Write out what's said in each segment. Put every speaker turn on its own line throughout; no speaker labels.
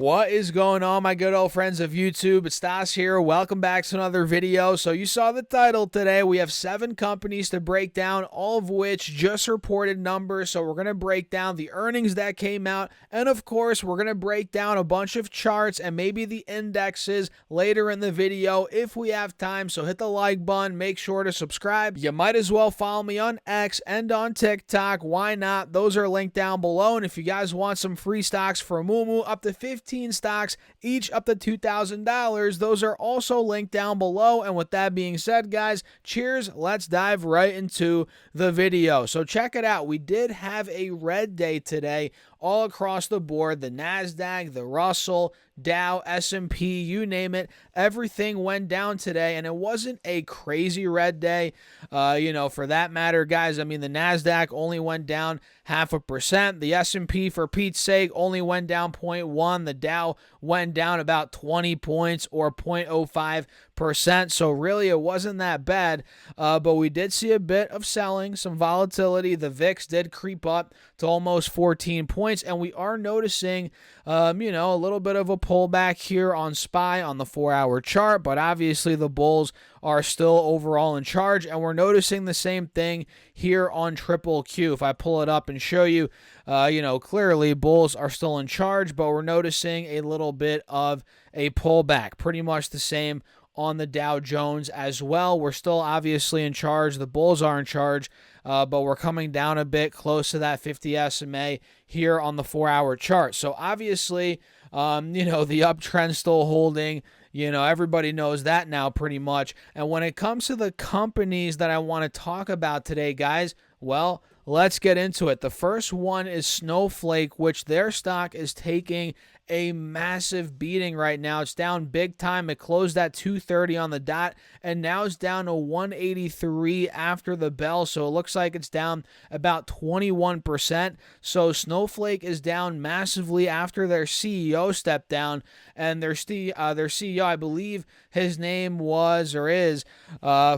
What is going on, my good old friends of YouTube? It's Stas here. Welcome back to another video. So you saw the title today. We have 7 companies to break down, all of which just reported numbers. So we're going to break down the earnings that came out. And of course, we're going to break down a bunch of charts and maybe the indexes later in the video if we have time. So hit the like button. Make sure to subscribe. You might as well follow me on X and on TikTok. Why not? Those are linked down below. And if you guys want some free stocks for Moomoo, up to 15 stocks, each up to $2,000. Those are also linked down below. And with that being said, guys, cheers. Let's dive right into the video. So check it out. We did have a red day today all across the board. The NASDAQ, the Russell, Dow, S&P, you name it. Everything went down today, and it wasn't a crazy red day. For that matter, guys, I mean, the NASDAQ only went down 0.5%. The S&P, for Pete's sake, only went down 0.1. The Dow went down about 20 points or 0.05%. So really, it wasn't that bad. But we did see a bit of selling, some volatility. The VIX did creep up to almost 14 points, and we are noticing, a little bit of a pullback here on SPY on the 4-hour chart. But obviously, the bulls are still overall in charge, and we're noticing the same thing here on Triple Q. If I pull it up and show you, clearly bulls are still in charge, but we're noticing a little bit of a pullback. Pretty much the same on the Dow Jones as well. We're still obviously in charge. The bulls are in charge, but we're coming down a bit close to that 50 SMA here on the 4-hour chart. So obviously, the uptrend's still holding. Everybody knows that now pretty much. And when it comes to the companies that I want to talk about today, guys, well, let's get into it. The first one is Snowflake, which their stock is taking a massive beating right now. It's down big time. It closed at 230 on the dot, and now it's down to 183 after the bell. So it looks like it's down about 21%. So Snowflake is down massively after their CEO stepped down, and their CEO, I believe his name was or is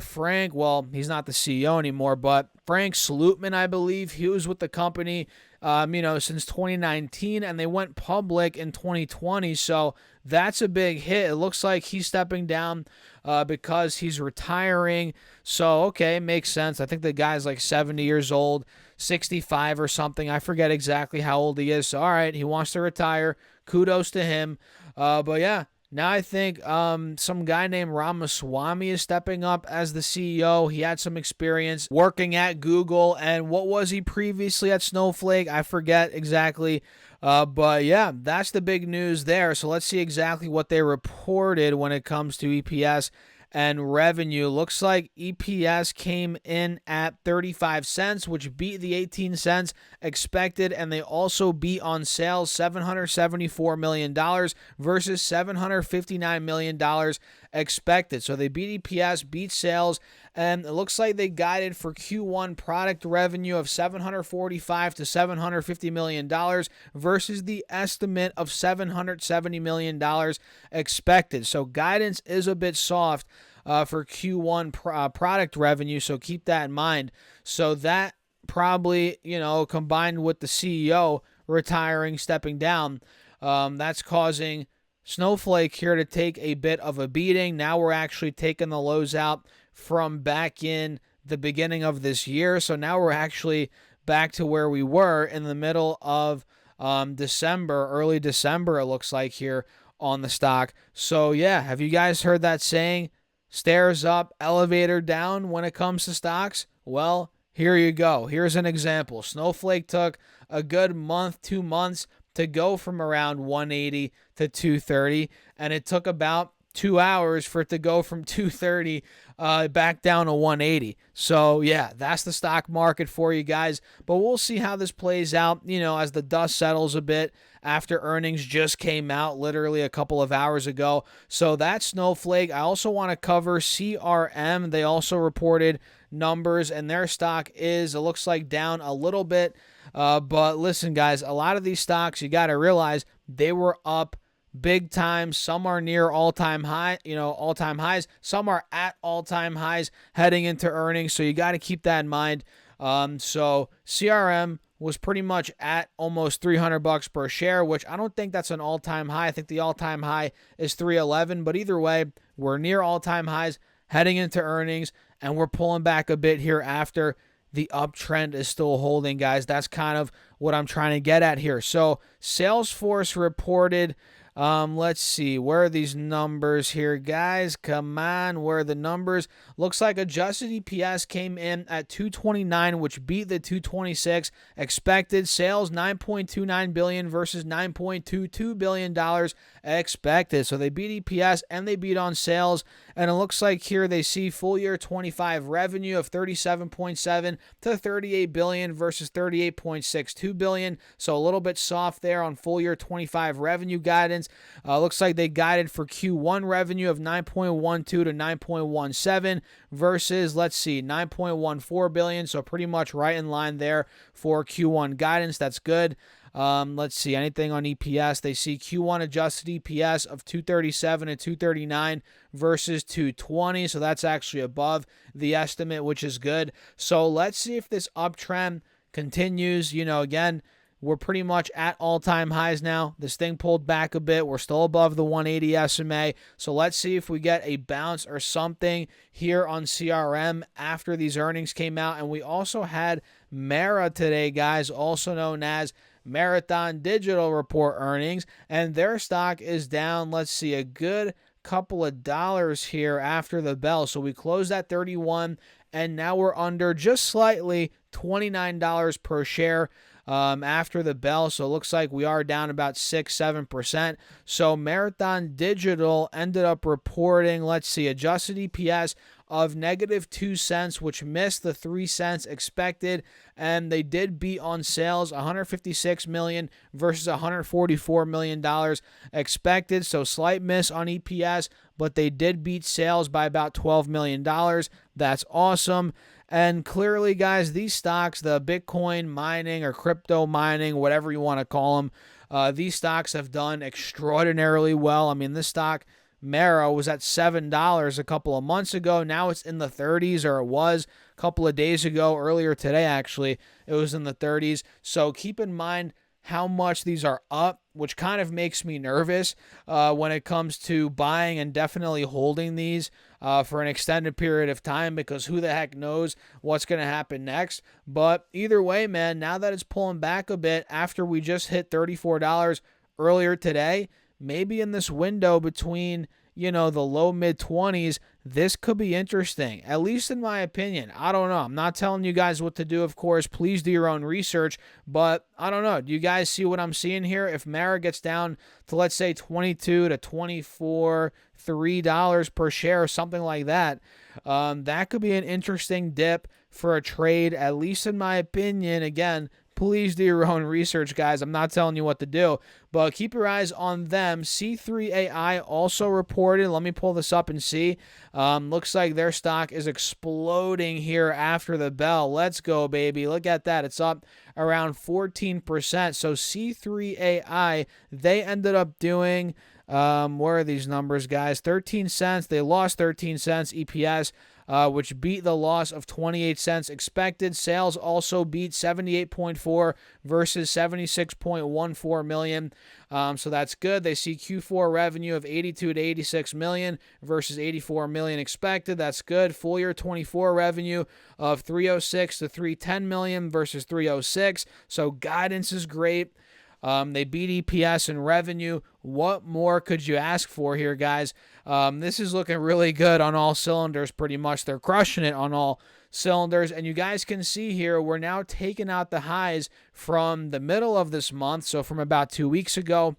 Frank. Well, he's not the CEO anymore, but Frank Slootman, I believe. He was with the company since 2019, and they went public in 2020. So that's a big hit. It looks like he's stepping down because he's retiring. So, okay, makes sense. I think the guy's like 70 years old, 65 or something. I forget exactly how old he is. So, all right, he wants to retire. Kudos to him. But yeah. Now I think some guy named Ramaswamy is stepping up as the CEO. He had some experience working at Google, and what was he previously at Snowflake? I forget exactly. But yeah, that's the big news there. So let's see exactly what they reported when it comes to EPS and revenue. Looks like EPS came in at 35 cents, which beat the 18 cents expected, and they also beat on sales, $774 million versus $759 million expected. So they beat EPS, beat sales, and it looks like they guided for Q1 product revenue of $745 to $750 million versus the estimate of $770 million expected. So guidance is a bit soft for Q1 product revenue, so keep that in mind. So that probably, combined with the CEO retiring, stepping down, that's causing Snowflake here to take a bit of a beating. Now we're actually taking the lows out from back in the beginning of this year. So now we're actually back to where we were in the middle of December, early December, it looks like here on the stock. So yeah, have you guys heard that saying, stairs up, elevator down when it comes to stocks? Well, here you go. Here's an example. Snowflake took a good month, 2 months to go from around 180 to 230, and it took about 2 hours for it to go from 230 back down to 180. So yeah, that's the stock market for you guys. But we'll see how this plays out, as the dust settles a bit after earnings just came out literally a couple of hours ago. So that's Snowflake. I also want to cover CRM. They also reported numbers, and their stock it looks like down a little bit. But listen, guys, a lot of these stocks, you got to realize they were up big time. Some are near all-time highs. Some are at all-time highs heading into earnings. So you got to keep that in mind. So CRM was pretty much at almost $300 per share, which I don't think that's an all-time high. I think the all-time high is 311, but either way, we're near all-time highs heading into earnings, and we're pulling back a bit here after the uptrend is still holding, guys. That's kind of what I'm trying to get at here. So Salesforce reported, let's see, where are these numbers here, guys? Come on, where are the numbers? Looks like adjusted EPS came in at 229, which beat the 226 expected. Sales $9.29 billion versus $9.22 billion expected. So they beat EPS and they beat on sales. And it looks like here they see full year 25 revenue of 37.7 to 38 billion versus 38.62 billion. So a little bit soft there on full year 25 revenue guidance. Looks like they guided for Q1 revenue of 9.12 to 9.17 versus, let's see, 9.14 billion. So pretty much right in line there for Q1 guidance. That's good. Let's see, anything on EPS. They see Q1 adjusted EPS of 237 and 239 versus 220. So that's actually above the estimate, which is good. So let's see if this uptrend continues. You know, again, we're pretty much at all-time highs now. This thing pulled back a bit. We're still above the 180 SMA. So let's see if we get a bounce or something here on CRM after these earnings came out. And we also had Mara today, guys, also known as Marathon Digital, report earnings, and their stock is down, let's see, a good couple of dollars here after the bell. So we closed at 31, and now we're under just slightly $29 per share after the bell. So it looks like we are down about 6-7%. So Marathon Digital ended up reporting, let's see, adjusted EPS of -2 cents, which missed the 3 cents expected, and they did beat on sales, $156 million versus $144 million expected. So slight miss on EPS, but they did beat sales by about $12 million. That's awesome. And clearly, guys, these stocks, the Bitcoin mining or crypto mining, whatever you want to call them, these stocks have done extraordinarily well. I mean, this stock, Mara, was at $7 a couple of months ago. Now it's in the 30s, or it was a couple of days ago. Earlier today, actually, it was in the 30s. So keep in mind how much these are up, which kind of makes me nervous when it comes to buying and definitely holding these for an extended period of time, because who the heck knows what's going to happen next. But either way, man, now that it's pulling back a bit after we just hit $34 earlier today, maybe in this window between, you know, the low mid 20s, this could be interesting, at least in my opinion. I don't know. I'm not telling you guys what to do, of course. Please do your own research, but I don't know. Do you guys see what I'm seeing here? If Mara gets down to, let's say, 22 to 24, $3 per share or something like that, that could be an interesting dip for a trade, at least in my opinion. Again, please do your own research, guys. I'm not telling you what to do, but keep your eyes on them. C3AI also reported. Let me pull this up and see. Looks like their stock is exploding here after the bell. Let's go, baby. Look at that. It's up around 14%. So C3AI, they ended up doing, where are these numbers, guys? 13 cents. They lost 13 cents EPS. Which beat the loss of 28 cents expected. Sales also beat 78.4 versus 76.14 million. So that's good. They see Q4 revenue of 82 to 86 million versus 84 million expected. That's good. Full year 24 revenue of 306 to 310 million versus 306. So guidance is great. They beat EPS and revenue. What more could you ask for here, guys? This is looking really good on all cylinders, pretty much. They're crushing it on all cylinders. And you guys can see here, we're now taking out the highs from the middle of this month, so from about 2 weeks ago.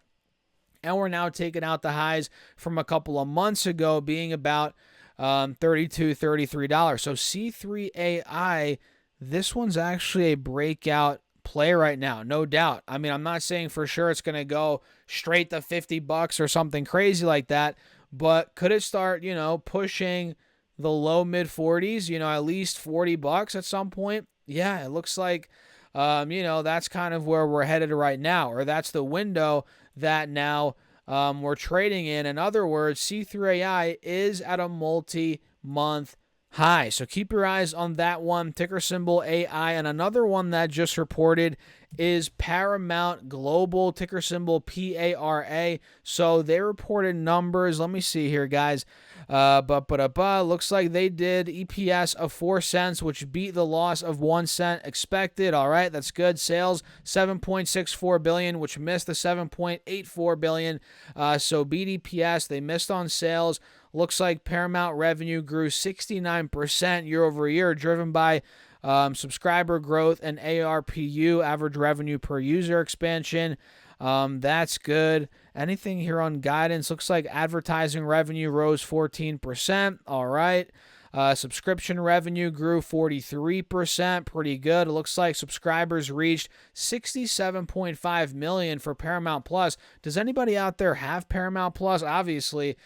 And we're now taking out the highs from a couple of months ago, being about $32, $33. So C3AI, this one's actually a breakout play right now, no doubt. I mean, I'm not saying for sure it's going to go straight to $50 or something crazy like that, but could it start, you know, pushing the low mid 40s, you know, at least $40 at some point? Yeah, it looks like, you know, that's kind of where we're headed right now, or that's the window that now we're trading in. In other words, C3AI is at a multi-month high. So keep your eyes on that one, ticker symbol AI. And another one that just reported is Paramount Global, ticker symbol PARA. So they reported numbers. Let me see here, guys. Looks like they did EPS of 4 cents, which beat the loss of 1 cent expected. All right, that's good. Sales $7.64 billion, which missed the $7.84 billion. So beat EPS. They missed on sales. Looks like Paramount revenue grew 69% year over year, driven by subscriber growth and ARPU, average revenue per user expansion. That's good. Anything here on guidance? Looks like advertising revenue rose 14%. All right. Subscription revenue grew 43%. Pretty good. It looks like subscribers reached 67.5 million for Paramount Plus. Does anybody out there have Paramount Plus? Obviously,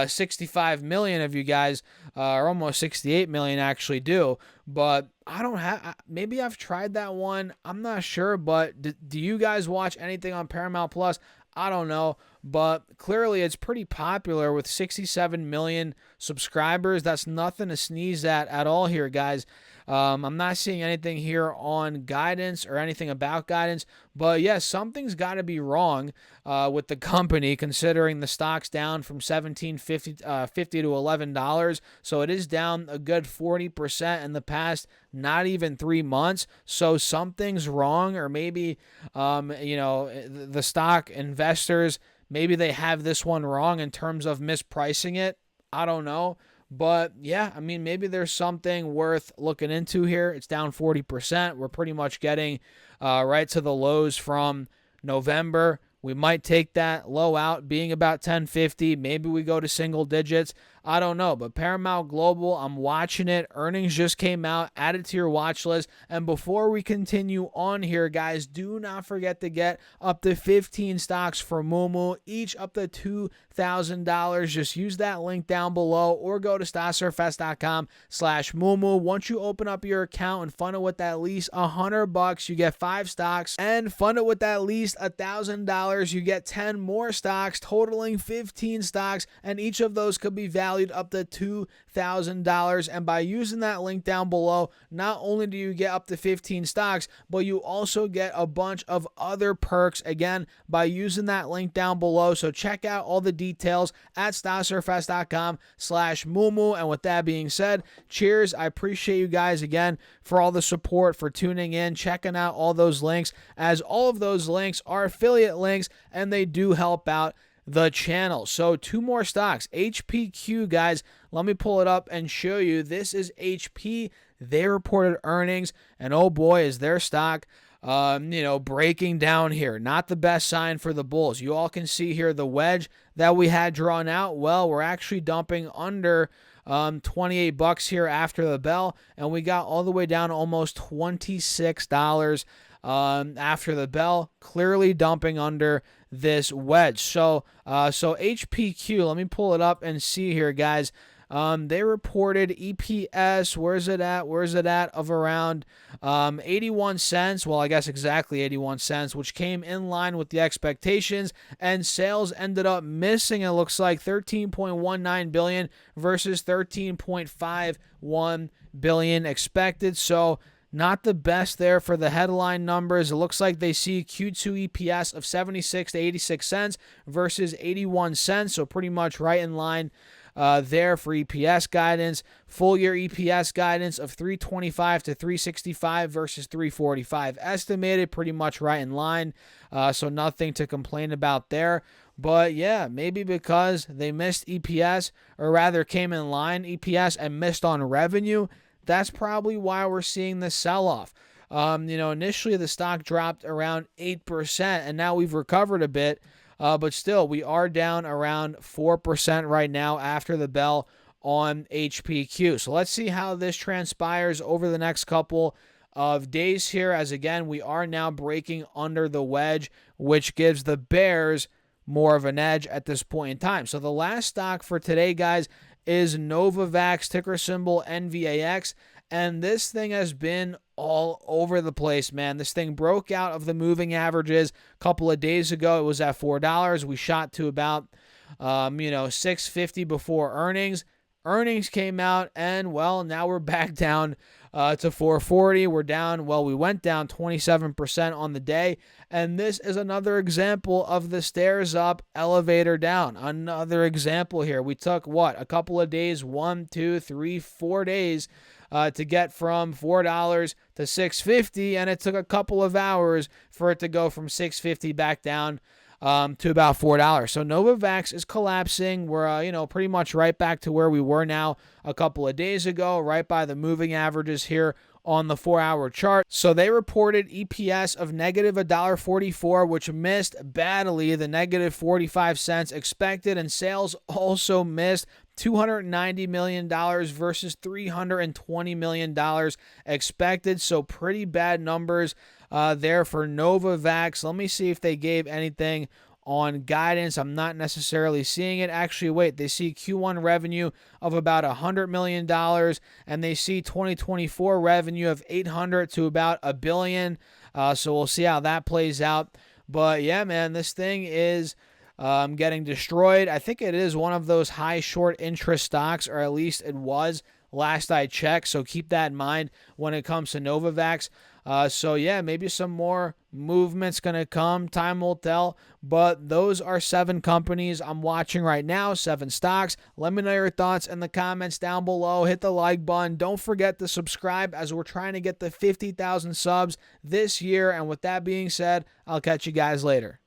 65 million of you guys, or almost 68 million actually do. But I don't have, maybe I've tried that one. I'm not sure. But do you guys watch anything on Paramount Plus? I don't know, but clearly it's pretty popular with 67 million subscribers. That's nothing to sneeze at all here, guys. I'm not seeing anything here on guidance or anything about guidance, but yes, something's got to be wrong with the company, considering the stock's down from $17.50 to $11. So it is down a good 40% in the past not even 3 months. So something's wrong, or maybe the stock investors, maybe they have this one wrong in terms of mispricing it. I don't know. But yeah, I mean, maybe there's something worth looking into here. It's down 40%. We're pretty much getting right to the lows from November. We might take that low out, being about 1050. Maybe we go to single digits. I don't know. But Paramount Global, I'm watching it. Earnings just came out. Add it to your watch list. And before we continue on here, guys, do not forget to get up to 15 stocks for Moomoo, each up to $2,000. Just use that link down below or go to StockSurfest.com/Moomoo. Once you open up your account and fund it with at least $100, you get 5 stocks. And fund it with at least $1,000, you get 10 more stocks, totaling 15 stocks. And each of those could be valued up to $2,000. And by using that link down below, not only do you get up to 15 stocks, but you also get a bunch of other perks, again, by using that link down below. So check out all the details at StockSurfest.com/Moomoo. And with that being said, cheers. I appreciate you guys again for all the support, for tuning in, checking out all those links, as all of those links are affiliate links and they do help out the channel. So 2 more stocks. HPQ, guys, let me pull it up and show you. This is HP. They reported earnings, and oh boy, is their stock breaking down here. Not the best sign for the bulls. You all can see here the wedge that we had drawn out. Well, we're actually dumping under $28 here after the bell, and we got all the way down to almost $26 after the bell, clearly dumping under this wedge. So HPQ, let me pull it up and see here, guys. They reported EPS, where's it at, of around 81 cents. Well, I guess exactly 81 cents, which came in line with the expectations, and sales ended up missing, it looks like, $13.19 billion versus $13.51 billion expected. So not the best there for the headline numbers. It looks like they see Q2 EPS of 76 to 86 cents versus 81 cents, so pretty much right in line there for EPS guidance. Full year EPS guidance of 325 to 365 versus 345 estimated, pretty much right in line, so nothing to complain about there. But yeah, maybe because they missed EPS, or rather came in line EPS and missed on revenue, that's probably why we're seeing this sell-off. Initially the stock dropped around 8%, and now we've recovered a bit, but still we are down around 4% right now after the bell on HPQ. So let's see how this transpires over the next couple of days here, as again, we are now breaking under the wedge, which gives the bears more of an edge at this point in time. So the last stock for today, guys, is Novavax, ticker symbol NVAX, and this thing has been all over the place, man. This thing broke out of the moving averages a couple of days ago. It was at $4. We shot to about $6.50 before earnings. earnings came out, and well, now we're back down to 440. We're down, well, we went down 27% on the day, and this is another example of the stairs up, elevator down. Another example here. We took what, a couple of days, 1, 2, 3, 4 days to get from $4 to $6.50, and it took a couple of hours for it to go from $6.50 back down to about $4. So Novavax is collapsing. We're pretty much right back to where we were now a couple of days ago, right by the moving averages here on the 4-hour chart. So they reported EPS of negative $1.44, which missed badly the negative 45 cents expected, and sales also missed $290 million versus $320 million expected. So pretty bad numbers there for Novavax. Let me see if they gave anything on guidance. I'm not necessarily seeing it. Actually, wait, they see Q1 revenue of about $100 million, and they see 2024 revenue of $800 to about $1 billion. So we'll see how that plays out. But yeah, man, this thing is getting destroyed. I think it is one of those high short interest stocks, or at least it was last I checked. So keep that in mind when it comes to Novavax. So yeah, maybe some more movement's going to come. Time will tell. But those are 7 companies I'm watching right now, 7 stocks. Let me know your thoughts in the comments down below. Hit the like button. Don't forget to subscribe, as we're trying to get the 50,000 subs this year. And with that being said, I'll catch you guys later.